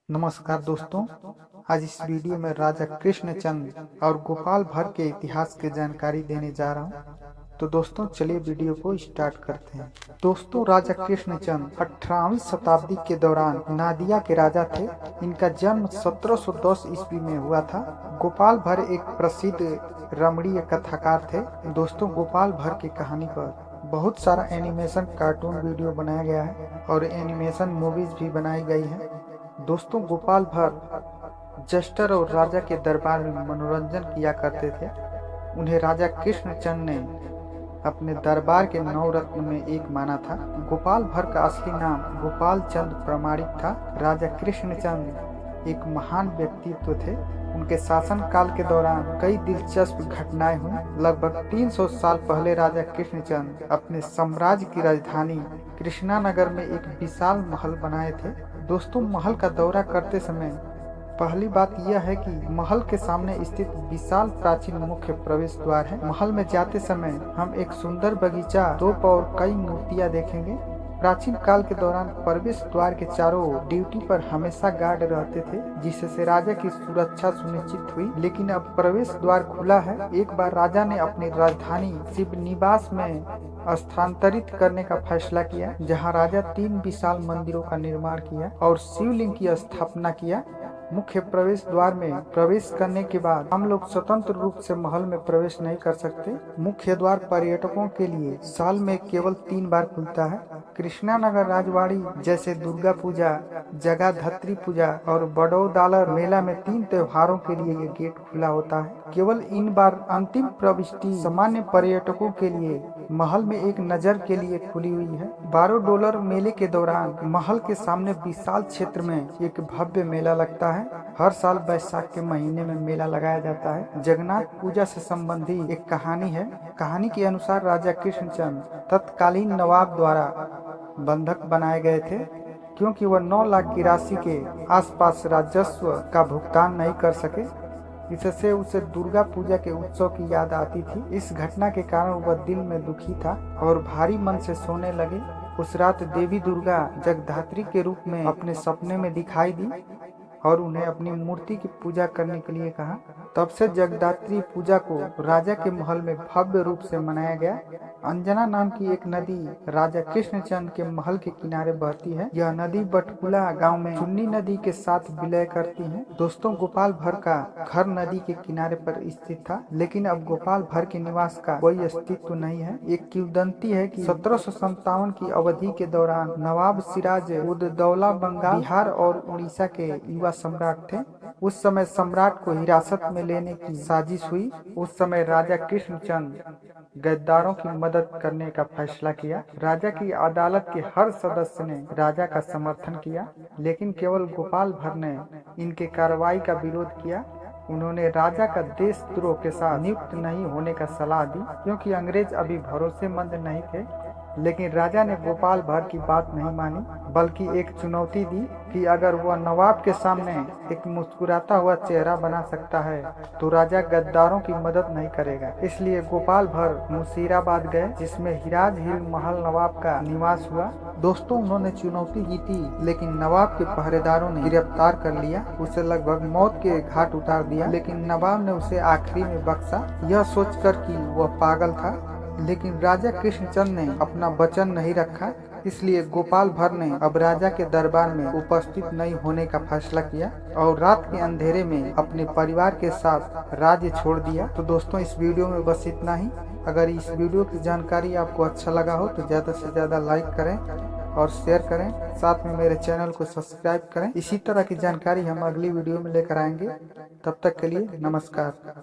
नमस्कार दोस्तों। आज इस वीडियो में राजा कृष्णचंद और गोपाल भर के इतिहास की जानकारी देने जा रहा हूं। तो दोस्तों चलिए वीडियो को स्टार्ट करते हैं। दोस्तों, राजा कृष्णचंद 18वीं शताब्दी के दौरान नादिया के राजा थे। इनका जन्म 1710 ईस्वी में हुआ था। गोपाल भर एक प्रसिद्ध रमणीय कथाकार थे। दोस्तों, गोपाल भर की कहानी पर बहुत सारा एनिमेशन कार्टून वीडियो बनाया गया है और एनिमेशन मूवीज भी बनाई गई है। दोस्तों, गोपाल भर जस्टर और राजा के दरबार में मनोरंजन किया करते थे। उन्हें राजा कृष्णचंद ने अपने दरबार के 9 रत्न में एक माना था। गोपाल भर का असली नाम गोपाल चंद प्रामाणिक था। राजा कृष्णचंद एक महान व्यक्तित्व थे। उनके शासन काल के दौरान कई दिलचस्प घटनाएं हुई। लगभग 300 साल पहले राजा कृष्णचंद अपने साम्राज्य की राजधानी कृष्णानगर में एक विशाल महल बनाए थे। दोस्तों, महल का दौरा करते समय पहली बात यह है कि महल के सामने स्थित विशाल प्राचीन मुख्य प्रवेश द्वार है। महल में जाते समय हम एक सुंदर बगीचा, तोप और कई मूर्तियां देखेंगे। प्राचीन काल के दौरान प्रवेश द्वार के चारों ओर ड्यूटी पर हमेशा गार्ड रहते थे, जिससे राजा की सुरक्षा सुनिश्चित हुई। लेकिन अब प्रवेश द्वार खुला है। एक बार राजा ने अपनी राजधानी शिवनिवास में स्थानांतरित करने का फैसला किया, जहां राजा 3 विशाल मंदिरों का निर्माण किया और शिवलिंग की स्थापना किया। मुख्य प्रवेश द्वार में प्रवेश करने के बाद हम लोग स्वतंत्र रूप से महल में प्रवेश नहीं कर सकते। मुख्य द्वार पर्यटकों के लिए साल में केवल 3 बार खुलता है। कृष्णानगर राजवाड़ी जैसे दुर्गा पूजा, जगाधत्री पूजा और बड़ौदालर मेला में 3 त्योहारों के लिए ये गेट खुला होता है। केवल इन बार अंतिम प्रविष्टि सामान्य पर्यटकों के लिए महल में एक नजर के लिए खुली हुई है। $12 मेले के दौरान महल के सामने विशाल क्षेत्र में एक भव्य मेला लगता है। हर साल वैशाख के महीने में मेला लगाया जाता है। जगन्नाथ पूजा से संबंधित एक कहानी है। कहानी के अनुसार राजा कृष्णचंद तत्कालीन नवाब द्वारा बंधक बनाए गए थे, क्योंकि वह 9 लाख की राशि के आसपास राजस्व का भुगतान नहीं कर सके। इससे उसे दुर्गा पूजा के उत्सव की याद आती थी। इस घटना के कारण वह दिल में दुखी था और भारी मन से सोने लगे। उस रात देवी दुर्गा जगधात्री के रूप में अपने सपने में दिखाई दी और उन्हें अपनी मूर्ति की पूजा करने के लिए कहा। तब से जगदात्री पूजा को राजा के महल में भव्य रूप से मनाया गया। अंजना नाम की एक नदी राजा कृष्णचंद के महल के किनारे बहती है। यह नदी बटकुला गांव में चुन्नी नदी के साथ विलय करती है। दोस्तों, गोपाल भर का घर नदी के किनारे पर स्थित था, लेकिन अब गोपाल भर के निवास का कोई अस्तित्व नहीं है। एक किंवदंती है कि 1757 की अवधि के दौरान नवाब सिराज उद दौला बंगाल, बिहार और उड़ीसा के युवा सम्राट थे। उस समय सम्राट को हिरासत में लेने की साजिश हुई। उस समय राजा कृष्णचंद गद्दारों की मदद करने का फैसला किया। राजा की अदालत के हर सदस्य ने राजा का समर्थन किया, लेकिन केवल गोपाल भर ने इनके कार्रवाई का विरोध किया। उन्होंने राजा का देशद्रोह के साथ नियुक्त नहीं होने का सलाह दी, क्योंकि अंग्रेज अभी भरोसेमंद नहीं थे। लेकिन राजा ने गोपाल भर की बात नहीं मानी, बल्कि एक चुनौती दी कि अगर वह नवाब के सामने एक मुस्कुराता हुआ चेहरा बना सकता है तो राजा गद्दारों की मदद नहीं करेगा। इसलिए गोपाल भर मुशीराबाद गए, जिसमें हिराज हिल महल नवाब का निवास हुआ। दोस्तों, उन्होंने चुनौती जीती, लेकिन नवाब के पहरेदारों ने गिरफ्तार कर लिया। उसे लगभग मौत के घाट उतार दिया, लेकिन नवाब ने उसे आखिरी में बख्शा, यह सोचकर कि वह पागल था। लेकिन राजा कृष्णचंद ने अपना वचन नहीं रखा, इसलिए गोपाल भर ने अब राजा के दरबार में उपस्थित नहीं होने का फैसला किया और रात के अंधेरे में अपने परिवार के साथ राज्य छोड़ दिया। तो दोस्तों, इस वीडियो में बस इतना ही। अगर इस वीडियो की जानकारी आपको अच्छा लगा हो तो ज़्यादा से ज़्यादा लाइक करें और शेयर करें। साथ में मेरे चैनल को सब्सक्राइब करें। इसी तरह की जानकारी हम अगली वीडियो में लेकर आएंगे। तब तक के लिए नमस्कार।